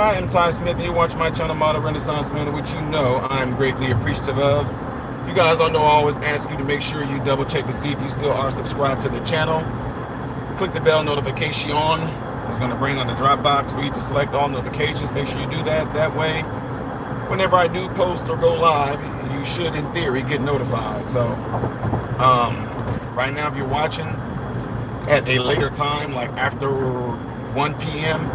I am Ty Smith, and you watch my channel, Model Renaissance Man, which you know I'm greatly appreciative of. You guys all know I always ask you to make sure you double check to see if you still are subscribed to the channel. Click the bell notification on. It's going to bring on the drop box for you to select all notifications. Make sure you do that. That way, whenever I do post or go live, you should, in theory, get notified. So, right now, if you're watching at a later time, like after 1 p.m.,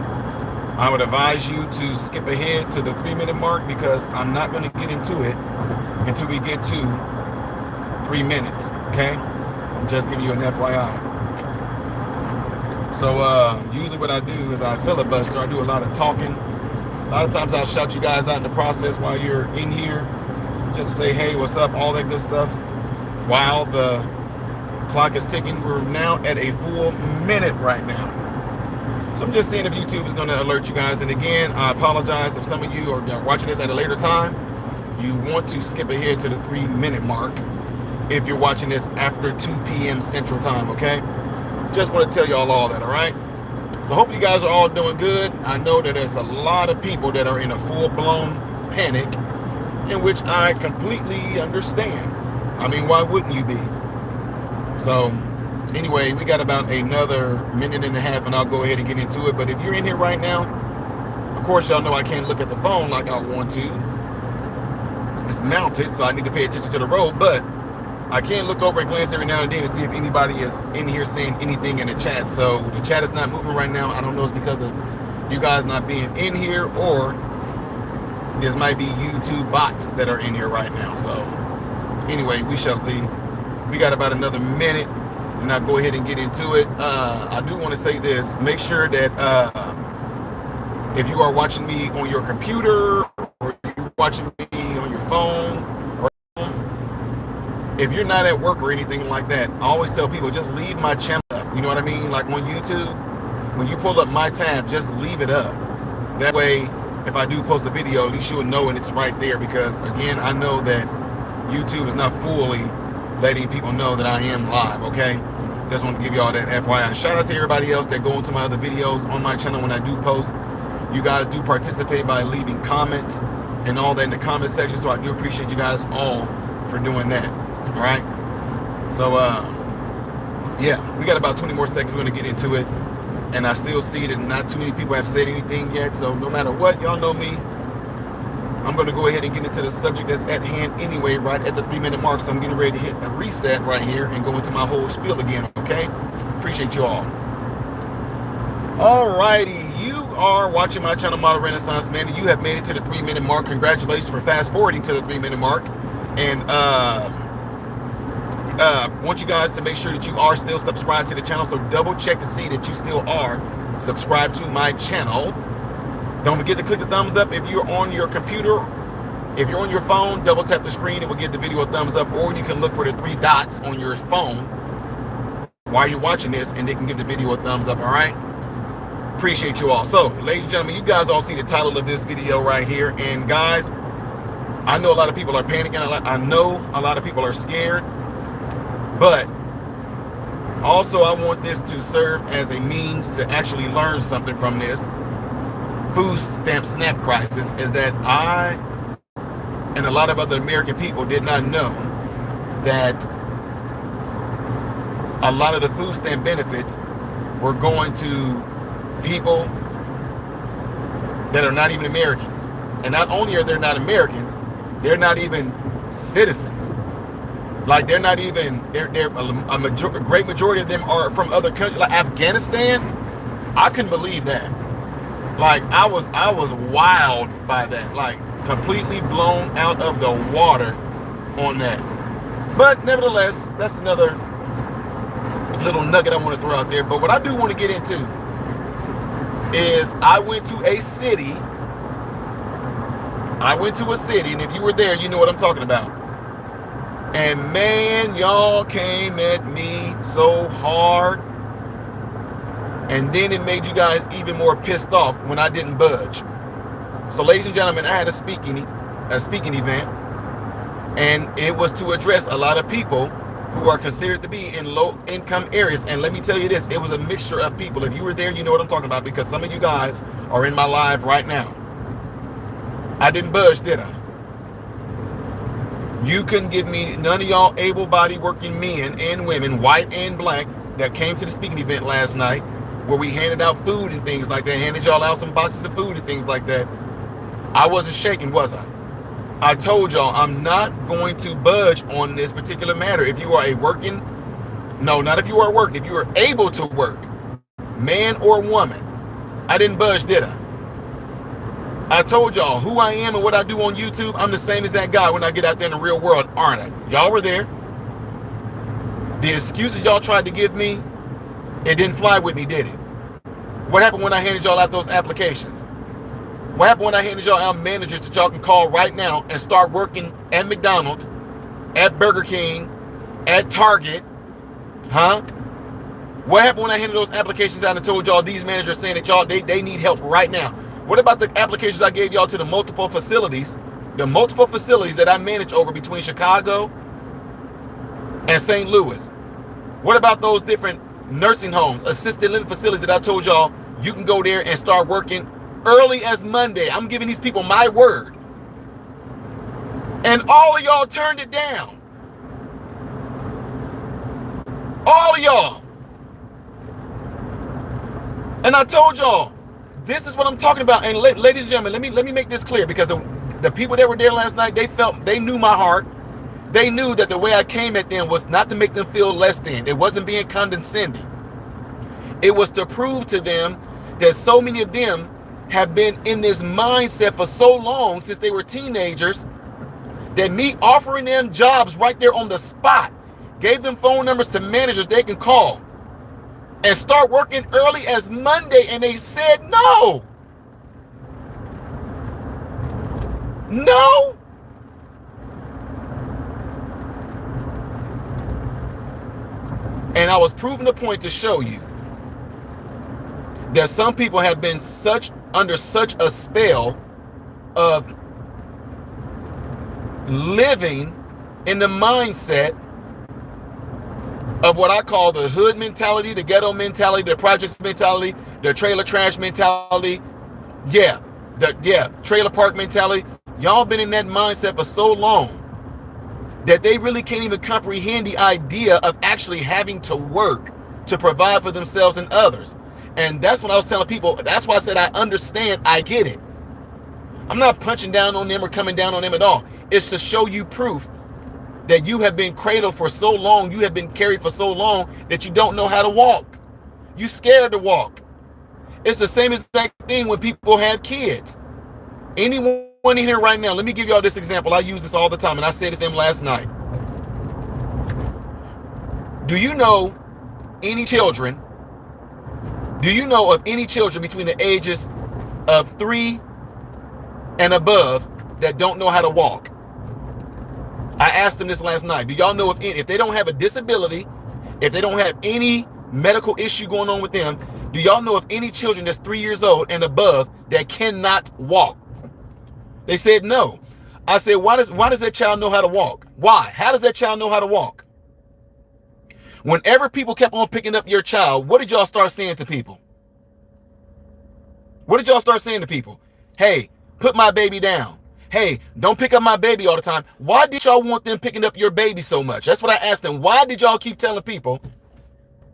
I would advise you to skip ahead to the 3-minute mark, because I'm not going to get into it until we get to 3 minutes, okay? I'm just giving you an FYI. So usually what I do is I filibuster. I do a lot of talking. A lot of times I'll shout you guys out in the process while you're in here, just to say, hey, what's up, all that good stuff, while the clock is ticking. We're now at a full minute right now. So I'm just seeing if YouTube is going to alert you guys. And again, I apologize if some of you are watching this at a later time. You want to skip ahead to the 3-minute mark if you're watching this after 2 p.m. Central Time, okay? Just want to tell you all that, all right? So hope you guys are all doing good. I know that there's a lot of people that are in a full-blown panic, in which I completely understand. I mean, why wouldn't you be? So anyway, we got about another minute and a half, and I'll go ahead and get into it. But if you're in here right now, of course, y'all know I can't look at the phone like I want to. It's mounted, so I need to pay attention to the road. But I can look over and glance every now and then to see if anybody is in here saying anything in the chat. So the chat is not moving right now. I don't know if it's because of you guys not being in here, or this might be YouTube bots that are in here right now. So anyway, we shall see. We got about another minute, and I'll go ahead and get into it. I do want to say this. Make sure that if you are watching me on your computer, or you're watching me on your phone, or if you're not at work or anything like that, I always tell people, just leave my channel up. You know what I mean? Like on YouTube, when you pull up my tab, just leave it up. That way, if I do post a video, at least you'll know and it's right there. Because again, I know that YouTube is not fully letting people know that I am live, okay? Just want to give you all that FYI. Shout out to everybody else that go into my other videos on my channel when I do post. You guys do participate by leaving comments and all that in the comment section, so I do appreciate you guys all for doing that. All right, so yeah, we got about 20 more seconds. We're going to get into it, and I still see that not too many people have said anything yet. So no matter what, y'all know me, I'm going to go ahead and get into the subject that's at hand anyway, right at the 3-minute mark. So I'm getting ready to hit a reset right here and go into my whole spiel again, okay? Appreciate you all. All righty, you are watching my channel, Model Renaissance Man, and you have made it to the 3-minute mark. Congratulations for fast forwarding to the 3-minute mark. And want you guys to make sure that you are still subscribed to the channel. So double check to see that you still are subscribed to my channel. Don't forget to click the thumbs up if you're on your computer. If you're on your phone, double tap the screen. It will give the video a thumbs up, or you can look for the 3 dots on your phone while you're watching this, and they can give the video a thumbs up. All right, appreciate you all. So ladies and gentlemen, you guys all see the title of this video right here. And guys, I know a lot of people are panicking. I know a lot of people are scared, but also I want this to serve as a means to actually learn something from this food stamp snap crisis. Is that I and a lot of other American people did not know that a lot of the food stamp benefits were going to people that are not even Americans. And not only are they not Americans, they're not even citizens. Like they're not even, a great majority of them are from other countries, like Afghanistan. I couldn't believe that. Like I was wild by that, like completely blown out of the water on that. But nevertheless, that's another little nugget I want to throw out there. But what I do want to get into is I went to a city, and if you were there, you know what I'm talking about. And man, y'all came at me so hard. And then it made you guys even more pissed off when I didn't budge. So ladies and gentlemen, I had a speaking event, and it was to address a lot of people who are considered to be in low income areas. And let me tell you this, it was a mixture of people. If you were there, you know what I'm talking about, because some of you guys are in my live right now. I didn't budge, did I? You couldn't give me none of y'all able-bodied working men and women, white and black, that came to the speaking event last night where we handed out food and things like that, handed y'all out some boxes of food and things like that. I wasn't shaking, was I? I told y'all I'm not going to budge on this particular matter. If you are a working, no, not if you are working, if you are able to work, man or woman, I didn't budge, did I? I told y'all who I am and what I do on YouTube. I'm the same as that guy when I get out there in the real world, aren't I? Y'all were there. The excuses y'all tried to give me, it didn't fly with me, did it? What happened when I handed y'all out those applications? What happened when I handed y'all out managers that y'all can call right now and start working at McDonald's, at Burger King, at Target? Huh? What happened when I handed those applications out and told y'all these managers saying that y'all they need help right now? What about the applications I gave y'all to the multiple facilities that I manage over between Chicago and St. Louis? What about those different nursing homes, assisted living facilities that I told y'all you can go there and start working early as Monday? I'm giving these people my word. And all of y'all turned it down. All of y'all. And I told y'all, this is what I'm talking about. And ladies and gentlemen, let me make this clear, because the people that were there last night, they knew my heart. They knew that the way I came at them was not to make them feel less than. It wasn't being condescending. It was to prove to them that so many of them have been in this mindset for so long, since they were teenagers, that me offering them jobs right there on the spot, gave them phone numbers to managers they can call and start working early as Monday, and they said no. No. And I was proving the point to show you that some people have been under such a spell of living in the mindset of what I call the hood mentality, the ghetto mentality, the projects mentality, the trailer trash mentality. Trailer park mentality. Y'all been in that mindset for so long that they really can't even comprehend the idea of actually having to work to provide for themselves and others. And that's what I was telling people. That's why I said I understand, I get it. I'm not punching down on them or coming down on them at all. It's to show you proof that you have been cradled for so long, you have been carried for so long, that you don't know how to walk. You scared to walk. It's the same exact thing when people have kids. Anyone in here right now, let me give y'all this example. I use this all the time, and I said this to him last night. Do you know any children? Do you know of any children between the ages of 3 and above that don't know how to walk? I asked them this last night. Do y'all know if they don't have a disability, if they don't have any medical issue going on with them, do y'all know of any children that's 3 years old and above that cannot walk? They said no. I said, why does that child know how to walk? Why? How does that child know how to walk? Whenever people kept on picking up your child, what did y'all start saying to people? What did y'all start saying to people? Hey, put my baby down. Hey, don't pick up my baby all the time. Why did y'all want them picking up your baby so much? That's what I asked them. Why did y'all keep telling people,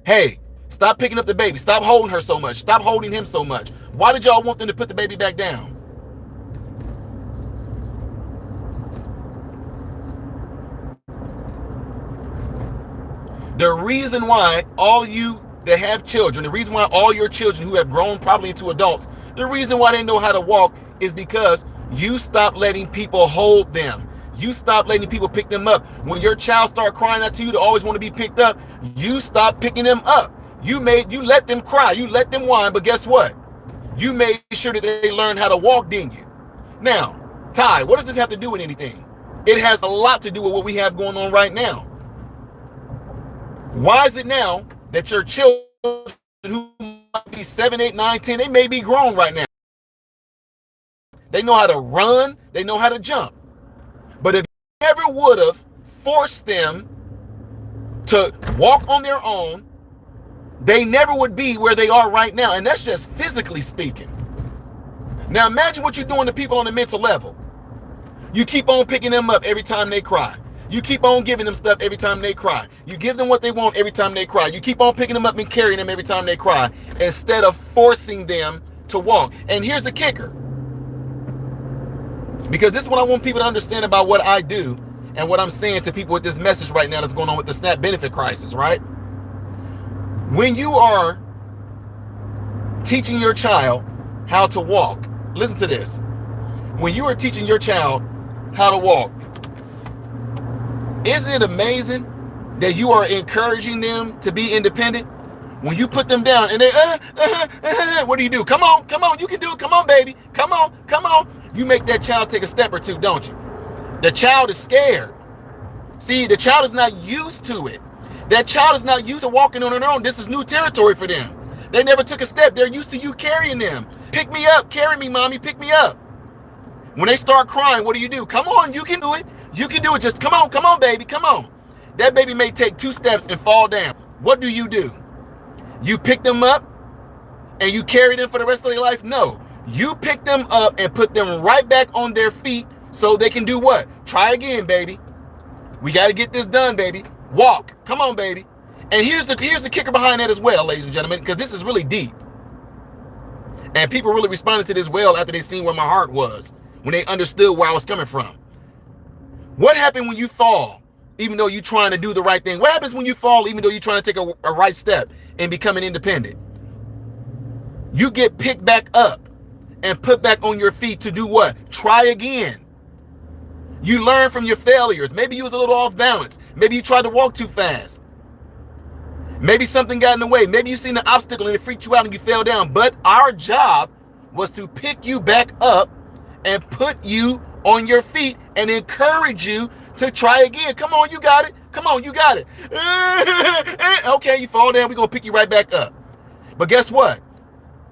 hey, stop picking up the baby. Stop holding her so much. Stop holding him so much. Why did y'all want them to put the baby back down? The reason why all you that have children, the reason why all your children who have grown probably into adults, the reason why they know how to walk is because you stop letting people hold them. You stop letting people pick them up. When your child start crying out to you to always want to be picked up, you stop picking them up. You let them cry, you let them whine, but guess what? You made sure that they learn how to walk, didn't you? Now, Ty, what does this have to do with anything? It has a lot to do with what we have going on right now. Why is it now that your children who might be 7, 8, 9, 10, they may be grown right now? They know how to run, they know how to jump. But if you ever would have forced them to walk on their own, they never would be where they are right now. And that's just physically speaking. Now imagine what you're doing to people on the mental level. You keep on picking them up every time they cry. You keep on giving them stuff every time they cry. You give them what they want every time they cry. You keep on picking them up and carrying them every time they cry, instead of forcing them to walk. And here's the kicker, because this is what I want people to understand about what I do and what I'm saying to people with this message right now that's going on with the SNAP benefit crisis, right? When you are teaching your child how to walk, listen to this. When you are teaching your child how to walk, isn't it amazing that you are encouraging them to be independent? When you put them down and they, what do? Come on, you can do it. Come on, baby. Come on. You make that child take a step or two, don't you? The child is scared. See, the child is not used to it. That child is not used to walking on their own. This is new territory for them. They never took a step. They're used to you carrying them. Pick me up. Carry me, mommy. Pick me up. When they start crying, what do? Come on, you can do it. You can do it. Just come on, baby. Come on. That baby may take 2 steps and fall down. What do? You pick them up and you carry them for the rest of their life? No. You pick them up and put them right back on their feet so they can do what? Try again, baby. We got to get this done, baby. Walk. Come on, baby. And here's the kicker behind that as well, ladies and gentlemen, because this is really deep. And people really responded to this well after they seen where my heart was, when they understood where I was coming from. What happened when you fall, even though you're trying to do the right thing? What happens when you fall, even though you're trying to take a right step and becoming independent? You get picked back up and put back on your feet to do what? Try again. You learn from your failures. Maybe you was a little off balance. Maybe you tried to walk too fast. Maybe something got in the way. Maybe you seen an obstacle and it freaked you out and you fell down. But our job was to pick you back up and put you on your feet and encourage you to try again. Come on, you got it. Come on, you got it. Okay, you fall down. We're going to pick you right back up. But guess what?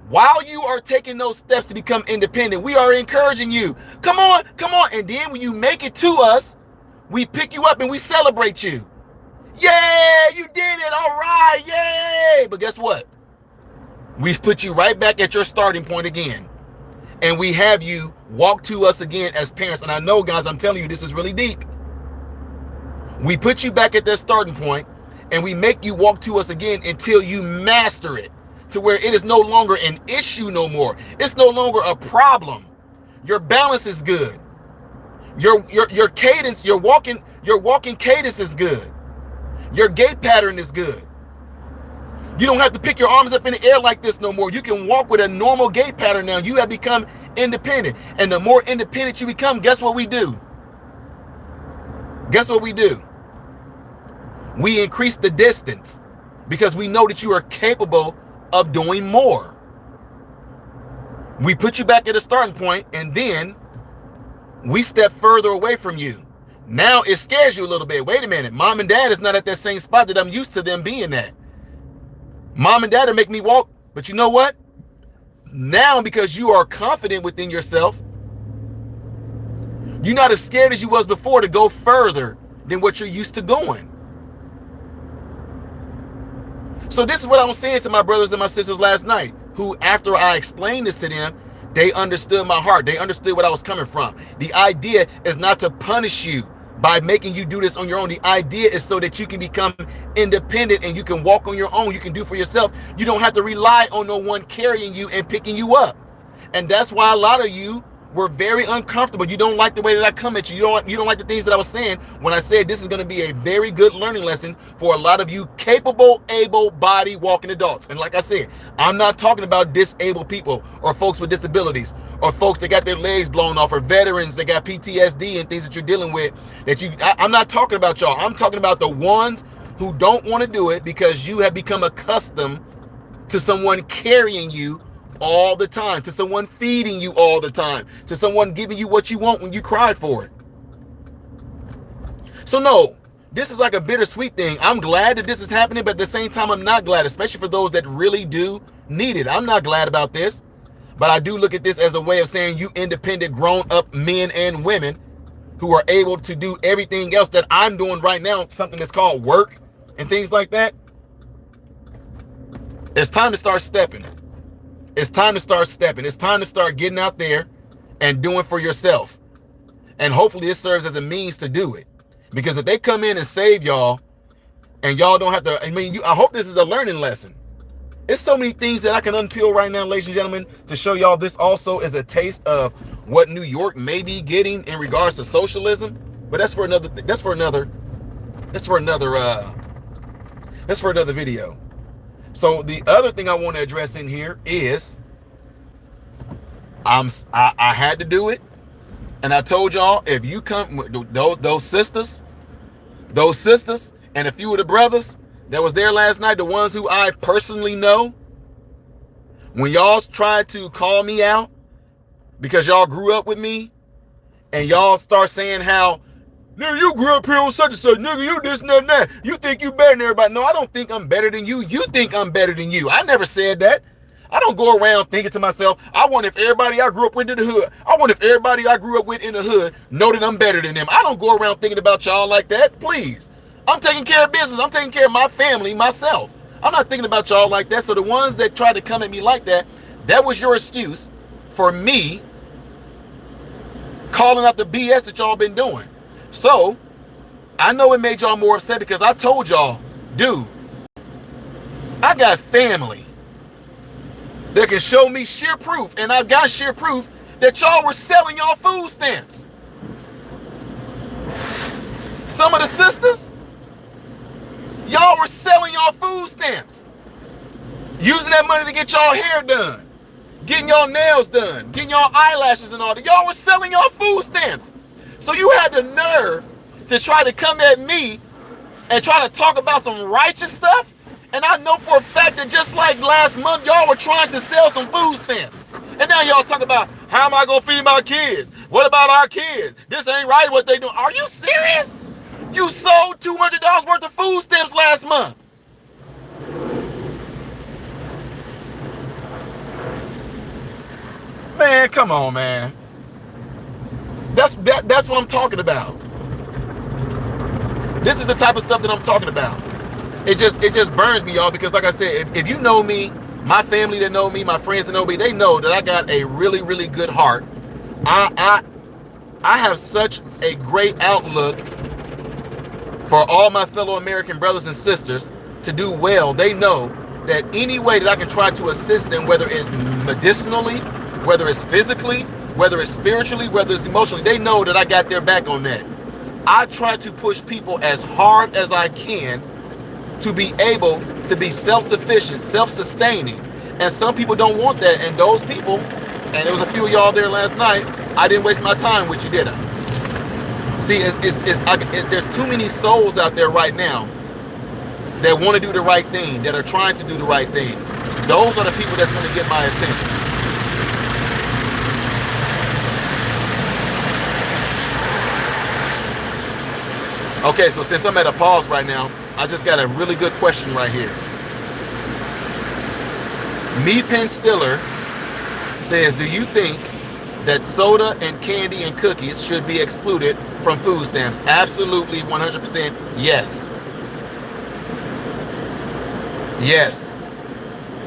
While you are taking those steps to become independent, we are encouraging you. Come on. And then when you make it to us, we pick you up and we celebrate you. Yay, you did it. All right. Yay. But guess what? We put you right back at your starting point again. And we have you walk to us again as parents. And I know, guys, I'm telling you, this is really deep. We put you back at that starting point and we make you walk to us again until you master it, to where it is no longer an issue no more. It's no longer a problem. Your balance is good. Your cadence, your walking cadence is good. Your gait pattern is good. You don't have to pick your arms up in the air like this no more. You can walk with a normal gait pattern now. You have become independent. And the more independent you become, guess what we do? We increase the distance because we know that you are capable of doing more. We put you back at a starting point and then we step further away from you. Now it scares you a little bit. Wait a minute. Mom and dad is not at that same spot that I'm used to them being at. Mom and dad will make me walk, but you know what? Now, because you are confident within yourself, you're not as scared as you was before to go further than what you're used to going. So this is what I was saying to my brothers and my sisters last night, who after I explained this to them, they understood my heart. They understood what I was coming from. The idea is not to punish you by making you do this on your own. The idea is so that you can become independent and you can walk on your own. You can do for yourself. You don't have to rely on no one carrying you and picking you up. And that's why a lot of you were very uncomfortable. You don't like the way that I come at you. You don't like the things that I was saying when I said this is going to be a very good learning lesson for a lot of you capable, able-bodied walking adults. And like I said, I'm not talking about disabled people or folks with disabilities or folks that got their legs blown off or veterans that got PTSD and things that you're dealing with. I'm not talking about y'all. I'm talking about the ones who don't want to do it because you have become accustomed to someone carrying you all the time, to someone feeding you all the time, to someone giving you what you want when you cry for it. So no, this is like a bittersweet thing. I'm glad that this is happening, but at the same time, I'm not glad, especially for those that really do need it. I'm not glad about this, but I do look at this as a way of saying you independent, grown-up men and women who are able to do everything else that I'm doing right now, something that's called work and things like that, it's time to start stepping. It's time to start stepping. It's time to start getting out there and doing for yourself. And hopefully this serves as a means to do it. Because if they come in and save y'all, and y'all don't have to, I hope this is a learning lesson. There's so many things that I can unpeel right now, ladies and gentlemen, to show y'all this also is a taste of what New York may be getting in regards to socialism. But that's for another video. So the other thing I want to address in here is I had to do it. And I told y'all, if you come, those sisters, and a few of the brothers that was there last night, the ones who I personally know, when y'all tried to call me out because y'all grew up with me, and y'all start saying how, nigga, you grew up here on such and such, nigga, you this and that, you think you better than everybody. No, I don't think I'm better than you. You think I'm better than you. I never said that. I don't go around thinking to myself, I wonder if everybody I grew up with in the hood, know that I'm better than them. I don't go around thinking about y'all like that. Please. I'm taking care of business. I'm taking care of my family, myself. I'm not thinking about y'all like that. So the ones that try to come at me like that, that was your excuse for me calling out the BS that y'all been doing. So I know it made y'all more upset because I told y'all, dude, I got family that can show me sheer proof, and I got sheer proof that y'all were selling y'all food stamps. Some of the sisters, y'all were selling y'all food stamps, using that money to get y'all hair done, getting y'all nails done, getting y'all eyelashes and all that. Y'all were selling y'all food stamps. So you had the nerve to try to come at me and try to talk about some righteous stuff. And I know for a fact that just like last month, y'all were trying to sell some food stamps. And now y'all talk about, how am I going to feed my kids? What about our kids? This ain't right what they do. Are you serious? You sold $200 worth of food stamps last month. Man, come on, man. That's what I'm talking about. This is the type of stuff that I'm talking about. It just burns me, y'all, because like I said, if you know me, my family that know me, my friends that know me, they know that I got a really, really good heart. I have such a great outlook for all my fellow American brothers and sisters to do well. They know that any way that I can try to assist them, whether it's medicinally, whether it's physically, whether it's spiritually, whether it's emotionally, they know that I got their back on that. I try to push people as hard as I can to be able to be self-sufficient, self-sustaining. And some people don't want that. And those people, and there was a few of y'all there last night, I didn't waste my time with you, did I? See, there's too many souls out there right now that want to do the right thing, that are trying to do the right thing. Those are the people that's going to get my attention. Okay, so since I'm at a pause right now, I just got a really good question right here. Me Penn Stiller says, do you think that soda and candy and cookies should be excluded from food stamps? Absolutely, 100% yes. Yes.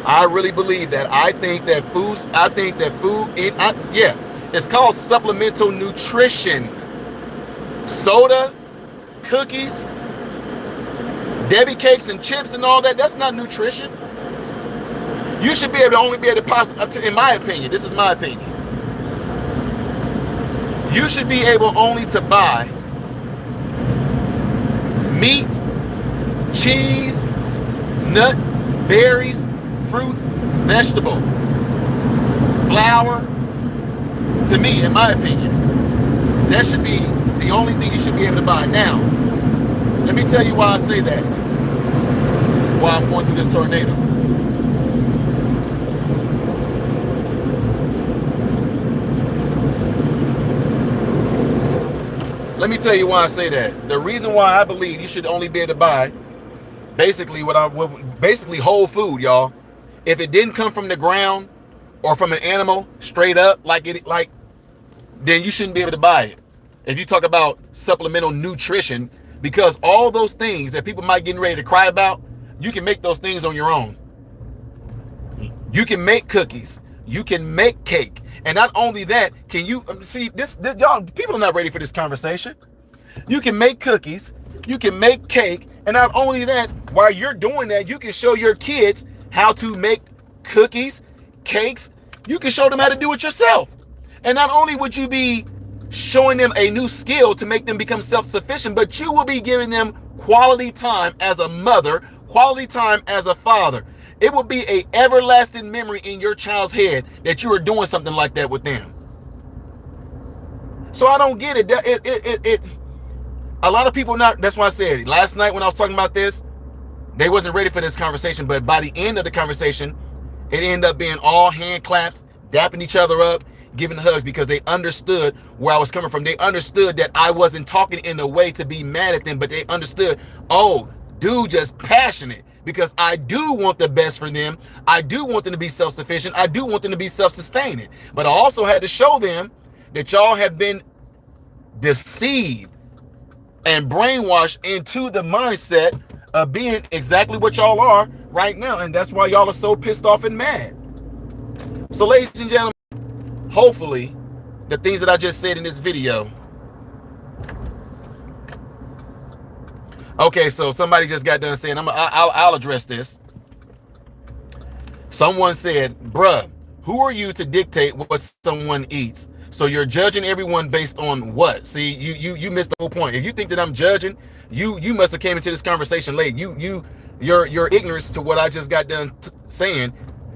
I really believe that. I think that it's called supplemental nutrition. Soda, cookies, Debbie cakes and chips and all that, that's not nutrition. You should be able to only be able to, in my opinion, this is my opinion, you should be able only to buy meat, cheese, nuts, berries, fruits, vegetable, flour. To me, in my opinion, that should be the only thing you should be able to buy. Now, let me tell you why I say that. While I'm going through this tornado. Let me tell you why I say that. The reason why I believe you should only be able to buy basically basically whole food, y'all. If it didn't come from the ground or from an animal straight up then you shouldn't be able to buy it. If you talk about supplemental nutrition, Because all those things that people might get ready to cry about, you can make those things on your own. You can make cookies. You can make cake. And not only that, can you see this y'all, people are not ready for this conversation. You can make cookies. You can make cake. And not only that, while you're doing that, you can show your kids how to make cookies, cakes. You can show them how to do it yourself. And not only would you be showing them a new skill to make them become self-sufficient, but you will be giving them quality time as a mother, quality time as a father. It will be an everlasting memory in your child's head that you are doing something like that with them. So I don't get it. A lot of people not, that's why I said last night when I was talking about this, they wasn't ready for this conversation, but by the end of the conversation, it ended up being all hand claps, dapping each other up, giving hugs, because they understood where I was coming from. They understood that I wasn't talking in a way to be mad at them, but they understood, oh, dude just passionate, because I do want the best for them. I do want them to be self-sufficient. I do want them to be self-sustaining. But I also had to show them that y'all have been deceived and brainwashed into the mindset of being exactly what y'all are right now. And that's why y'all are so pissed off and mad. So ladies and gentlemen, hopefully the things that I just said in this video. Okay, so somebody just got done saying, I'll address this. Someone said, bruh, who are you to dictate what someone eats? So you're judging everyone based on what? See, you missed the whole point. If you think that I'm judging, you must have came into this conversation late. Your ignorance to what I just got done saying,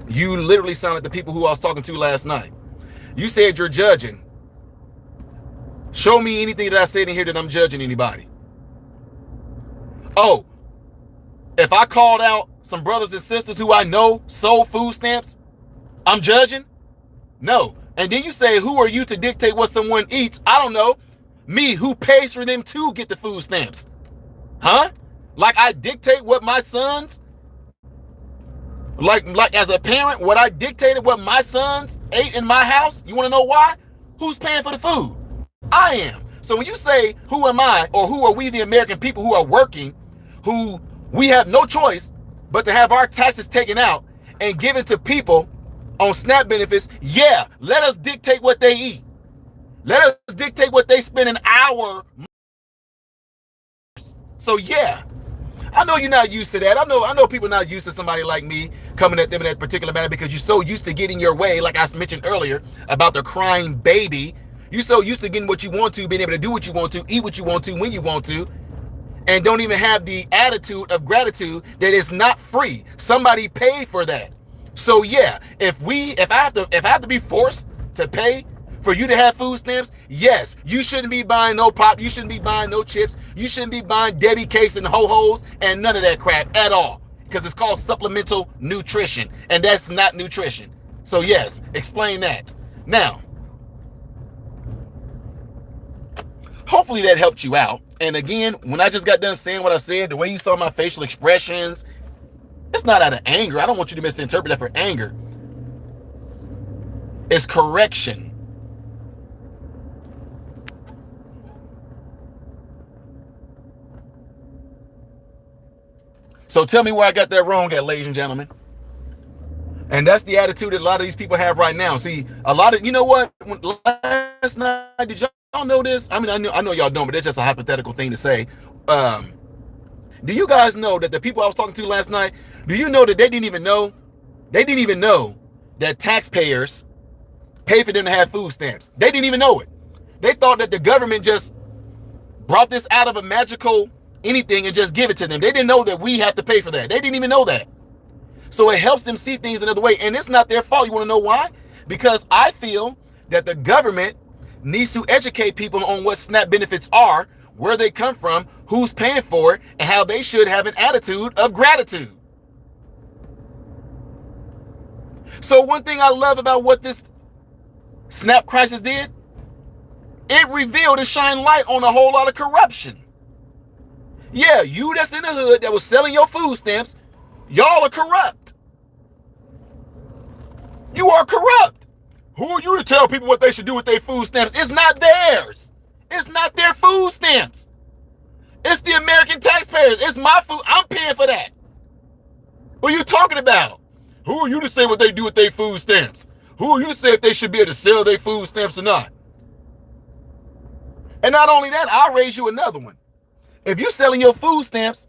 you literally sound like the people who I was talking to last night. You said you're judging. Show me anything that I said in here that I'm judging anybody. Oh, if I called out some brothers and sisters who I know sold food stamps, I'm judging? No. And then you say, who are you to dictate what someone eats? I don't know. Me, who pays for them to get the food stamps? Huh? Like I dictate what my sons, like as a parent, what I dictated what my sons ate in my house? You want to know why? Who's paying for the food? I am. So when you say, who am I, or who are we, the American people who are working, who we have no choice but to have our taxes taken out and given to people on SNAP benefits, yeah, let us dictate what they eat. Let us dictate what they spend an hour. So yeah, I know you're not used to that. I know people not used to somebody like me coming at them in that particular manner, because you're so used to getting your way, like I mentioned earlier about the crying baby. You're so used to getting what you want to, being able to do what you want to, eat what you want to, when you want to, and don't even have the attitude of gratitude that it's not free. Somebody paid for that. So yeah, if I have to be forced to pay for you to have food stamps, yes, you shouldn't be buying no pop, you shouldn't be buying no chips, you shouldn't be buying Debbie cakes and ho-hos and none of that crap at all, because it's called supplemental nutrition, and that's not nutrition. So yes, explain that. Now, hopefully that helped you out. And again, when I just got done saying what I said, the way you saw my facial expressions, it's not out of anger. I don't want you to misinterpret that for anger. It's correction. So tell me where I got that wrong at, ladies and gentlemen. And that's the attitude that a lot of these people have right now. See, a lot of, you know what? Last night, did y'all know this? I mean, I know y'all don't, but it's just a hypothetical thing to say. Do you guys know that the people I was talking to last night, do you know that they didn't even know that taxpayers pay for them to have food stamps? They didn't even know it. They thought that the government just brought this out of a magical anything and just give it to them. They didn't know that we have to pay for that. They didn't even know that. So it helps them see things another way. And it's not their fault. You want to know why? Because I feel that the government needs to educate people on what SNAP benefits are, where they come from, who's paying for it, and how they should have an attitude of gratitude. So one thing I love about what this SNAP crisis did, it revealed and shined light on a whole lot of corruption. Yeah, you that's in the hood that was selling your food stamps, y'all are corrupt. You are corrupt. Who are you to tell people what they should do with their food stamps? It's not theirs. It's not their food stamps. It's the American taxpayers. It's my food. I'm paying for that. What are you talking about? Who are you to say what they do with their food stamps? Who are you to say if they should be able to sell their food stamps or not? And not only that, I'll raise you another one. If you're selling your food stamps,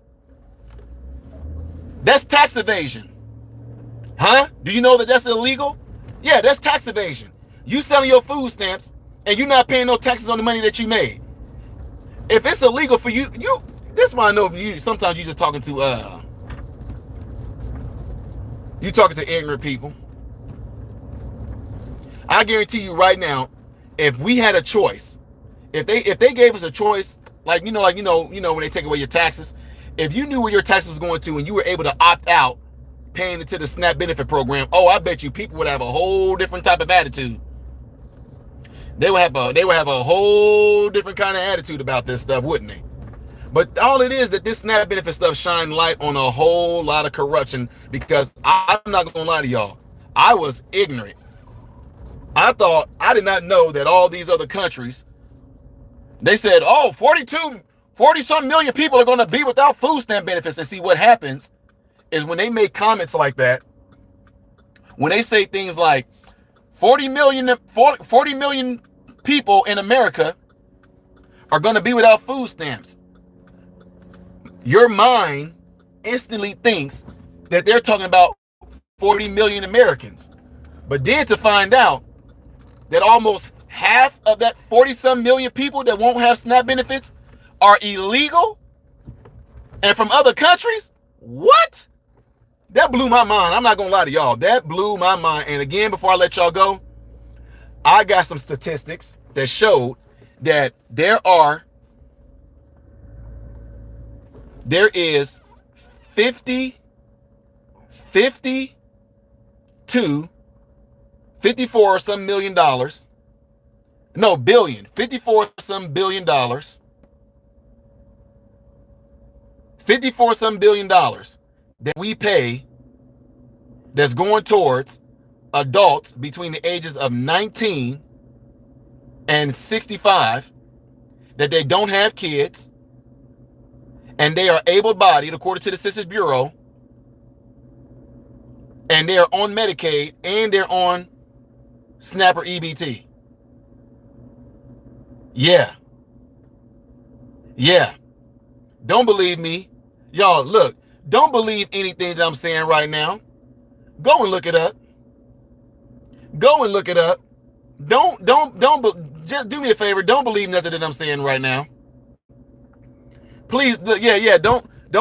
that's tax evasion. Huh? Do you know that that's illegal? Yeah, that's tax evasion. You selling your food stamps and you're not paying no taxes on the money that you made. If it's illegal for you, this is why I know sometimes you just talking to ignorant people. I guarantee you right now, if we had a choice, if they gave us a choice, like when they take away your taxes, if you knew where your taxes was going to and you were able to opt out paying into the SNAP benefit program, I bet you people would have a whole different type of attitude. They would have a whole different kind of attitude about this stuff, wouldn't they? But all it is that this SNAP benefit stuff shine light on a whole lot of corruption, because I'm not gonna lie to y'all, I was ignorant. I did not know that all these other countries, they said, 40-some million people are going to be without food stamp benefits. And see, what happens is when they make comments like that, when they say things like 40 million people in America are going to be without food stamps, your mind instantly thinks that they're talking about 40 million Americans. But then to find out that almost half of that 40-some million people that won't have SNAP benefits are illegal and from other countries? What? That blew my mind. I'm not going to lie to y'all. That blew my mind. And again, before I let y'all go, I got some statistics that showed that there is 54 some million dollars. No, billion. 54 some billion dollars. 54 some billion dollars that we pay that's going towards adults between the ages of 19 and 65 that they don't have kids and they are able-bodied according to the Census Bureau, and they're on Medicaid and they're on SNAP or EBT. Yeah. Don't believe me. Y'all, look, don't believe anything that I'm saying right now. Go and look it up. Don't just do me a favor. Don't believe nothing that I'm saying right now. Please, don't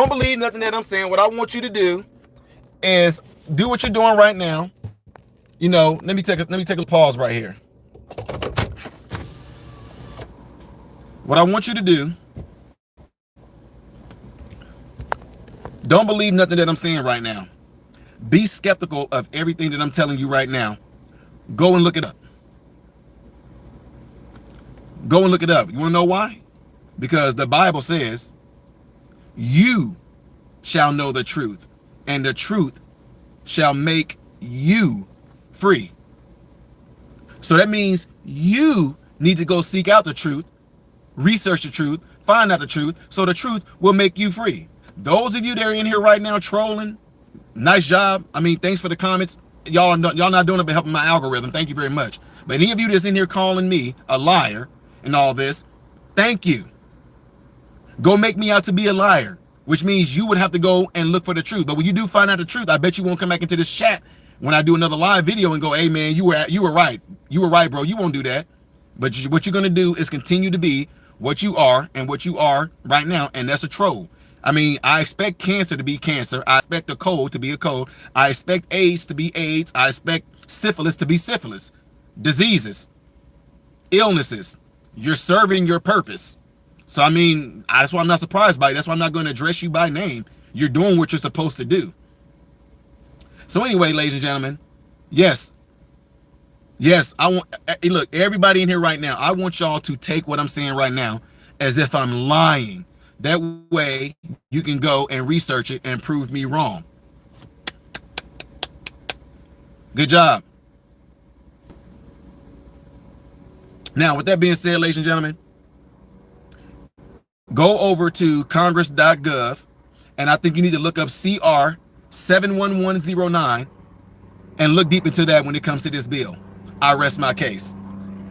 believe nothing that I'm saying. What I want you to do is do what you're doing right now. Let me take a pause right here. What I want you to do, don't believe nothing that I'm saying right now. Be skeptical of everything that I'm telling you right now. Go and look it up. You want to know why? Because the Bible says, you shall know the truth, and the truth shall make you free. So that means you need to go seek out the truth, research the truth, find out the truth, so the truth will make you free. Those of you that are in here right now trolling, nice job. Thanks for the comments. Y'all not doing it but helping my algorithm. Thank you very much. But any of you that's in here calling me a liar and all this, thank you. Go make me out to be a liar, which means you would have to go and look for the truth. But when you do find out the truth, I bet you won't come back into this chat when I do another live video and go, hey man, you were right. You were right, bro. You won't do that. But what you're going to do is continue to be what you are and what you are right now. And that's a troll. I expect cancer to be cancer. I expect a cold to be a cold. I expect AIDS to be AIDS. I expect syphilis to be syphilis. Diseases, illnesses. You're serving your purpose. So, that's why I'm not surprised by it. That's why I'm not going to address you by name. You're doing what you're supposed to do. So anyway, ladies and gentlemen, yes, look, everybody in here right now, I want y'all to take what I'm saying right now as if I'm lying. That way you can go and research it and prove me wrong. Good job. Now, with that being said, ladies and gentlemen, go over to congress.gov, and I think you need to look up CR 71109 and look deep into that when it comes to this bill. I rest my case.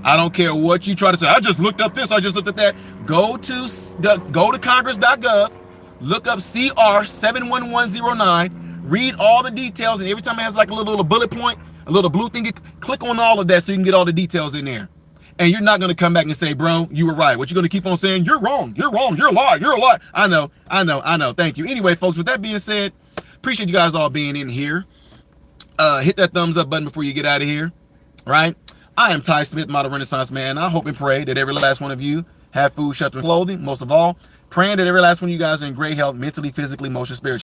I don't care what you try to say. I just looked up this, I just looked at that. Go to congress.gov, look up CR 71109, read all the details, and every time it has like a little bullet point, a little blue thing, click on all of that so you can get all the details in there. And you're not going to come back and say, bro, you were right. What you're going to keep on saying, you're wrong, you're a lie, you're a lie. I know. Thank you. Anyway, folks, with that being said, appreciate you guys all being in here. Hit that thumbs up button before you get out of here, right? I am Ty Smith, Model Renaissance Man. I hope and pray that every last one of you have food, shelter, and clothing. Most of all, praying that every last one of you guys are in great health, mentally, physically, emotionally, spiritually.